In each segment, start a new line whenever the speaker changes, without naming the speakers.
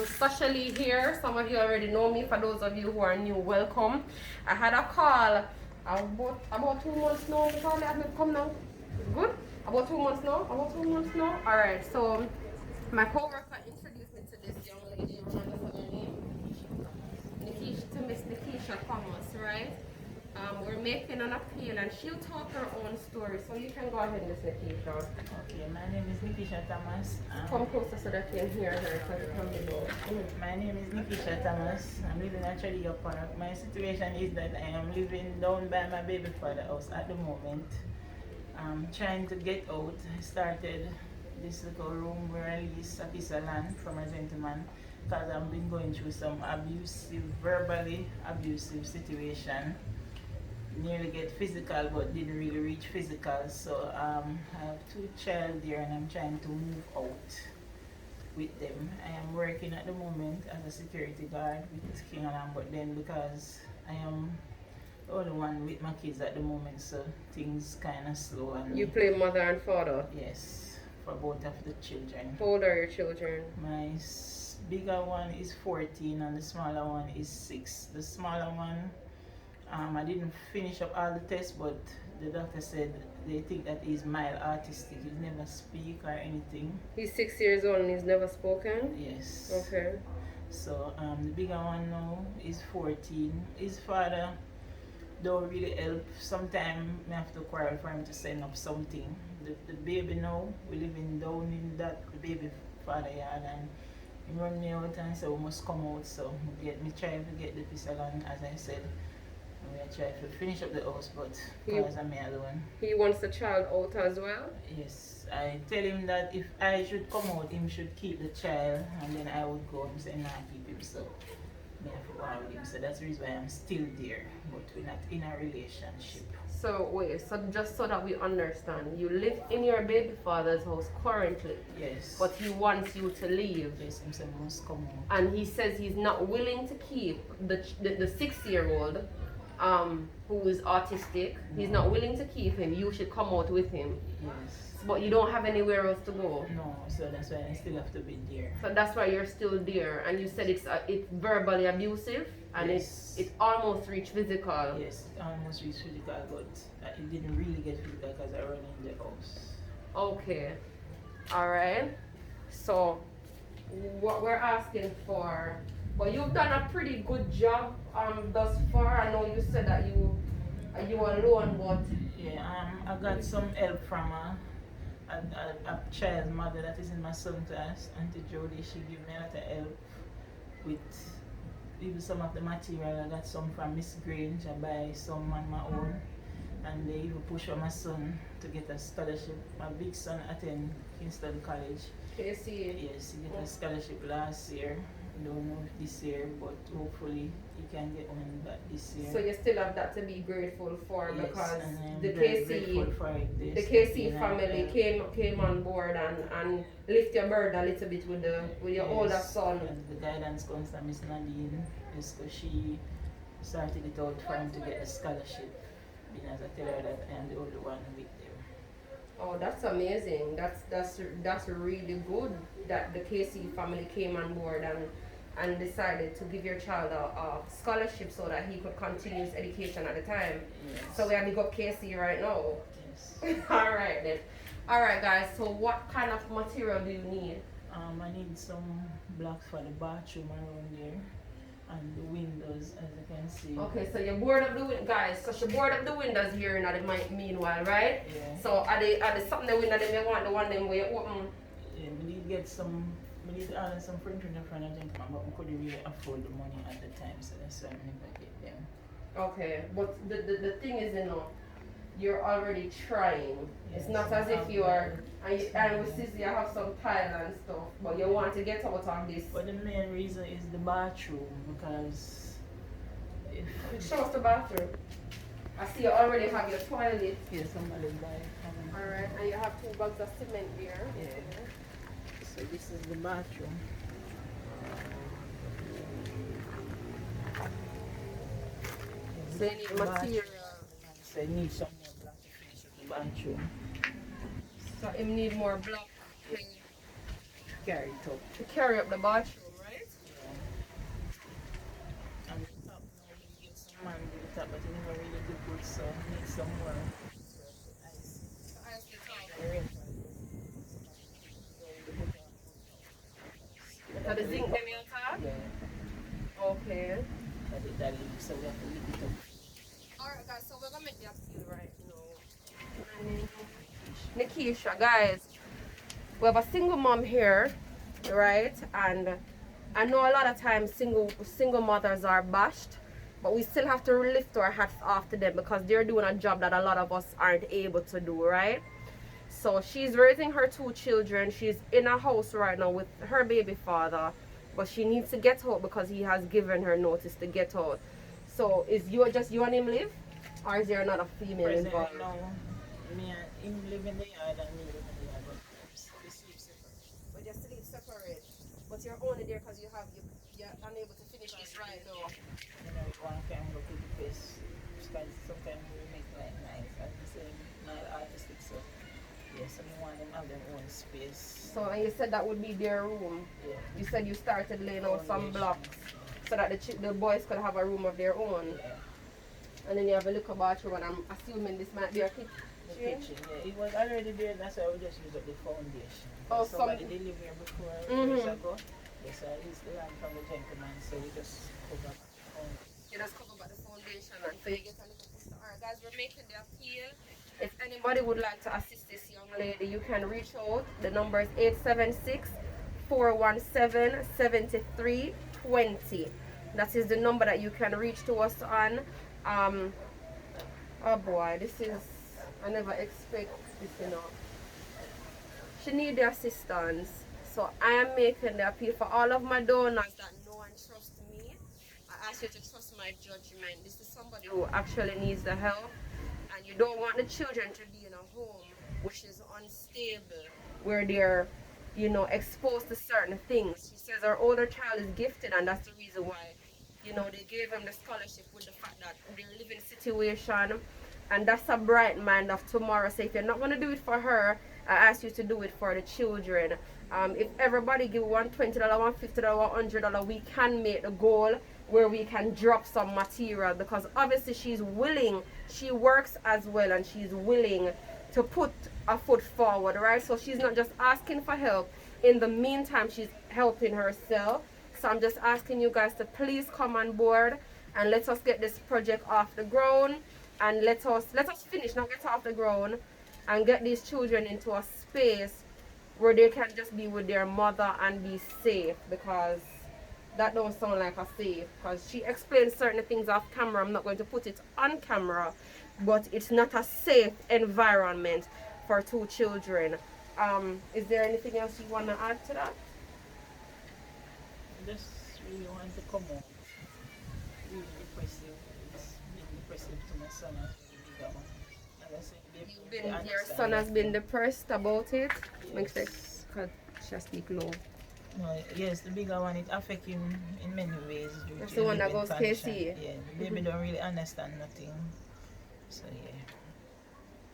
Sasha-lee here. Some of you already know me. For those of you who are new, welcome. I had a call about 2 months now. Before I have come now. Good? About 2 months now? About 2 months now? Alright, so my co-worker introduced me to this young lady. Remember her name? Nikisha, to Miss Nikisha Thomas, right? We're making an appeal and she'll talk her own story. So you can go ahead, Miss Nikisha.
Okay, my name is Nikisha Thomas.
Come closer so that you can hear her because it can be low.
My name is Nikisha Thomas. I'm living at Chadiga Park. My situation is that I am living down by my baby father's house at the moment. I'm trying to get out. I started this little room where I lease a piece of land from a gentleman because I've been going through some verbally abusive situation. Nearly get physical but didn't really reach physical, so I have 2 children there and I'm trying to move out with them. I am working at the moment as a security guard with King Alam, but then because I am the only one with my kids at the moment, so things kind of slow. And
You play mother and father?
Yes, for both of the children.
How old are your children?
My bigger one is 14 and the smaller one is 6. The smaller one, I didn't finish up all the tests, but the doctor said they think that he's mild autistic. He never speak or anything.
He's 6 years old and he's never spoken?
Yes.
Okay.
So the bigger one now is 14. His father don't really help. Sometimes I have to quarrel for him to send up something. The baby now, we living down in that the baby father yard, and he run me out and said we must come out. So me trying to get the piece of land, as I said. We are trying to finish up the house, but because I'm alone.
He wants the child out as well?
Yes. I tell him that if I should come out, him should keep the child, and then I would go. He said, nah, keep him, so I have to go out with him. So that's the reason why I'm still there, but we're not in a relationship.
So wait, so just so that we understand, you live in your baby father's house currently?
Yes.
But he wants you to leave?
Yes, he said must come out.
And he says he's not willing to keep the 6-year-old who is autistic. He's not willing to keep him. You should come out with him.
Yes.
But you don't have anywhere else to go.
No, so that's why I still have to be there.
So that's why you're still there. And you said it's verbally abusive and
Yes.
it almost reached physical.
Yes, it almost reached physical, but it didn't really get physical because I run in the house.
Okay. All right. So what we're asking for, but you've done a pretty good job thus far. I know you said that you alone, but
yeah, I got some help from a child's mother that is in my son's class, Auntie Jody. She gave me a lot of help with even some of the material. I got some from Miss Grange. I buy some on my own, and they even push for my son to get a scholarship. My big son attend Kingston College.
KC.
Yes, he got a scholarship last year. Don't know if this year, but hopefully he can get one back this year.
So you still have that to be grateful for,
yes,
because
the
KC family came on board and lift your burden a little bit with your older son.
And the guidance comes from Miss Nadine, because she started it out for him to get a scholarship. Because I tell her that I am the only one with them.
Oh, that's amazing. That's really good that the KC family came on board and decided to give your child a scholarship so that he could continue his education at the time.
Yes.
So we have to go KC right now.
Yes.
Alright then. Alright guys, so what kind of material do you need?
I need some blocks for the bathroom around there and the windows, as you can see.
Okay, so you board up the windows, guys. So you board up the windows here in the meanwhile, right?
Yeah.
So are they something the window them you want the one them where you open?
Yeah, we need to get some. We need to add some furniture in the front of them, but we couldn't really afford the money at the time, so that's why I never get them.
Okay, but the thing is, you're already trying.
Yes,
it's not as if you are, and we see you have some tile and stuff, but you want to get out of this.
But the main reason is the bathroom, because if
Show us the bathroom. I see you already have your toilet.
yeah, somebody buy it.
Alright, and you have 2 bags of cement there.
Yeah. So this is the bathroom.
So you need material.
So I need some more block to finish up the bathroom.
So you need more block
Carry it up.
to carry up the bathroom, right?
And the top now we get some man with the top, but it never really do good, so need some more.
So I still talk.
The rain fall.
So the zinc them on top?
Yeah,
Okay.
that is, so we have to lift it up.
Alright guys, so we're gonna make the appeal right now. Nikisha, guys, we have a single mom here, right? And I know a lot of times single mothers are bashed, but we still have to lift our hats off to them because they're doing a job that a lot of us aren't able to do, right? So she's raising her two children. She's in a house right now with her baby father, but she needs to get out because he has given her notice to get out. So is you just you and him live, or is there another female involved?
Presently now, me and him live in the yard and me live in the yard, but we sleep separate.
But you sleep separate. But you're only there because you're unable to finish this right now.
You know, one can go to the place, because sometimes we make like nice, and the same, not artistic, so yes, we want them have their own space.
So and you said that would be their room.
Yeah.
You said you started laying out some blocks so that the boys could have a room of their own.
Yeah.
And then you have a little bathroom, and I'm assuming this might be a kitchen.
The kitchen, yeah. It was already there, that's why we just use up the foundation.
Oh,
somebody did live here before years ago. Yes, I used the land from the gentleman, so we just cover back the foundation.
You just cover back the foundation, and so you get a little piece. Alright guys, we're making the appeal. If anybody would like to assist this young lady, you can reach out. The number is 876-417-7320. That is the number that you can reach to us on. Oh boy, this is, I never expect this, you know. She need the assistance. So I am making the appeal for all of my donors that know and trust me. I ask you to trust my judgment. This is somebody who actually needs the help. And you don't want the children to be in a home which is unstable, where they're, you know, exposed to certain things. She says her older child is gifted, and that's the reason why, you know, they gave him the scholarship, with the fact that their living situation, and that's a bright mind of tomorrow. So if you're not going to do it for her, I ask you to do it for the children. If everybody give $120, $150, $100, we can make the goal where we can drop some material, because obviously she's willing, she works as well, and she's willing to put a foot forward, right? So she's not just asking for help. In the meantime, she's helping herself. So I'm just asking you guys to please come on board and let us get this project off the ground, and let us finish, not get off the ground, and get these children into a space where they can just be with their mother and be safe, because that don't sound like a safe. Because she explained certain things off camera. I'm not going to put it on camera, but it's not a safe environment for two children. Is there anything else you want to add to that?
I just really want to come out. Really depressive. It's been depressive to my son as well, the bigger one. And I said,
Your son has been depressed about it?
Yes.
Make sure because she speak low.
No, yes, the bigger one, it affects him in many ways.
That's the one that goes KC.
Yeah, the baby don't really understand nothing. So yeah.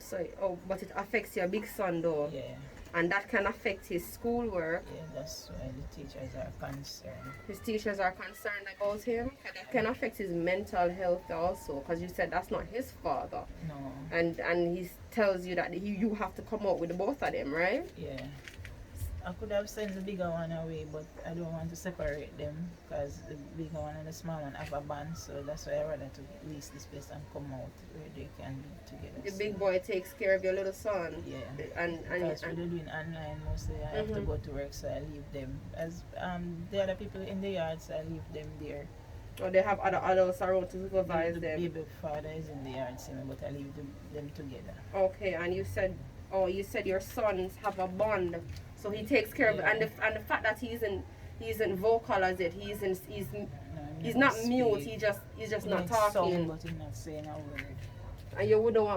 So, oh, but it affects your big son though.
Yeah.
And that can affect his schoolwork.
Yeah, that's why the teachers are concerned.
His teachers are concerned about him. That can affect his mental health also, because you said that's not his father.
No.
And he tells you that you have to come out with the both of them, right?
Yeah. I could have sent the bigger one away, but I don't want to separate them, because the bigger one and the small one have a band, so that's why I rather to lease this place and come out where they can be together.
The big boy takes care of your little son.
Yeah.
And
Because we're doing online mostly, I have to go to work, so I leave them. As the other people in the yard, so I leave them there.
or they have other adults around to supervise
The
them.
baby father is in the yard, so, but I leave them together.
Okay, and you said your sons have a bond, so he takes care of it. And the fact that he isn't vocal as it, he's not mute. He's just not talking.
Sound, but he's not saying a word.
And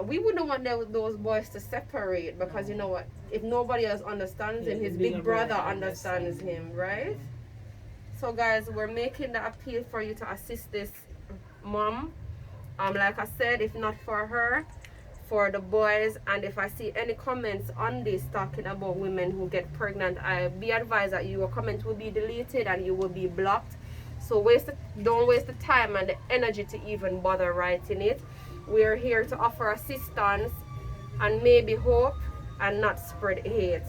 we wouldn't want those boys to separate, because you know what? If nobody else understands him, his big brother understands him, right? So guys, we're making the appeal for you to assist this mom. Like I said, if not for her, for the boys. And if I see any comments on this talking about women who get pregnant, I be advised that your comment will be deleted and you will be blocked. So don't waste the time and the energy to even bother writing it. We are here to offer assistance and maybe hope and not spread hate.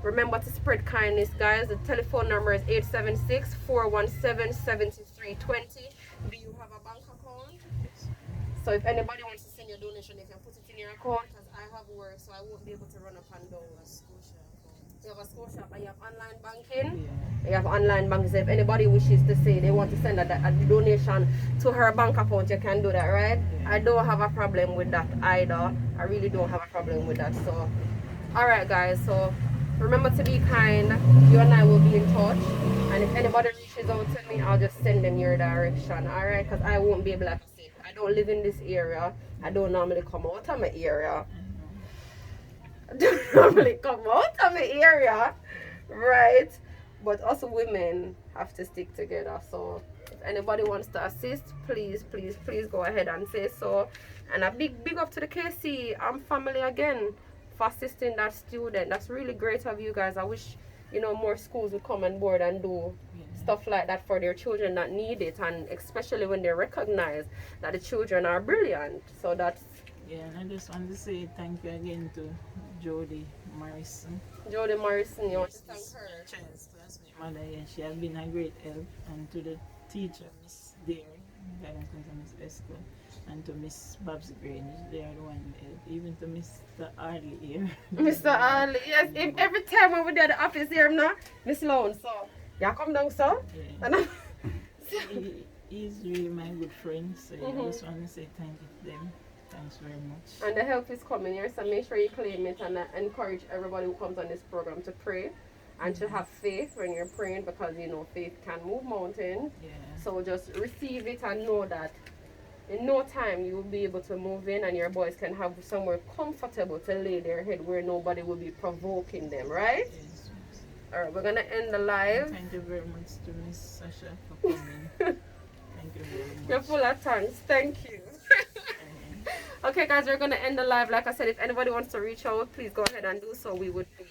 Remember to spread kindness, guys. The telephone number is 876-417-7320. Do you have a bank account? So if anybody wants to send you a donation, they can put it in your account, because I have work, so I won't be able to run up and down. You have a school shop and you have online banking.
Yeah.
You have online banking. So if anybody wishes to say they want to send a donation to her bank account, you can do that, right?
Yeah.
I don't have a problem with that either. I really don't have a problem with that. So, alright, guys. So remember to be kind. You and I will be in touch. And if anybody reaches out to me, I'll just send them your direction. Alright? Because I won't be able to say, I don't live in this area. I don't normally come out of my area. I don't normally come out of my area. Right? But us women have to stick together. So if anybody wants to assist, please go ahead and say so. And a big up to the KC family again for assisting that student. That's really great of you guys. I wish, you know, more schools would come on board and do stuff like that for their children that need it, and especially when they recognize that the children are brilliant. So that's
and I just want to say thank you again to Jody Morrison.
Jody Morrison, you want to thank her?
Child's classmate mother, she has been a great help, and to the teacher, Miss Dare, guidance counselor Miss Esco, and to Miss Babs Grange, they are the one who help. Even to Mr. Arley here.
Mr. Arley, yes. Every time when we do the office here now, Miss Lone, so you come down, so.
Yeah.
And
He's really my good friend, so I just want to say thank you to them. Thanks very much.
And the help is coming here, so make sure you claim it, and encourage everybody who comes on this program to pray and to have faith when you're praying, because you know faith can move mountains.
Yeah.
So just receive it and know that in no time you will be able to move in, and your boys can have somewhere comfortable to lay their head where nobody will be provoking them, right?
Yes.
Alright, we're gonna end the live.
Thank you very much to Miss Sasha for coming. Thank you very much.
You're full of thanks. Thank you. Okay, guys, we're gonna end the live. Like I said, if anybody wants to reach out, please go ahead and do so. We would be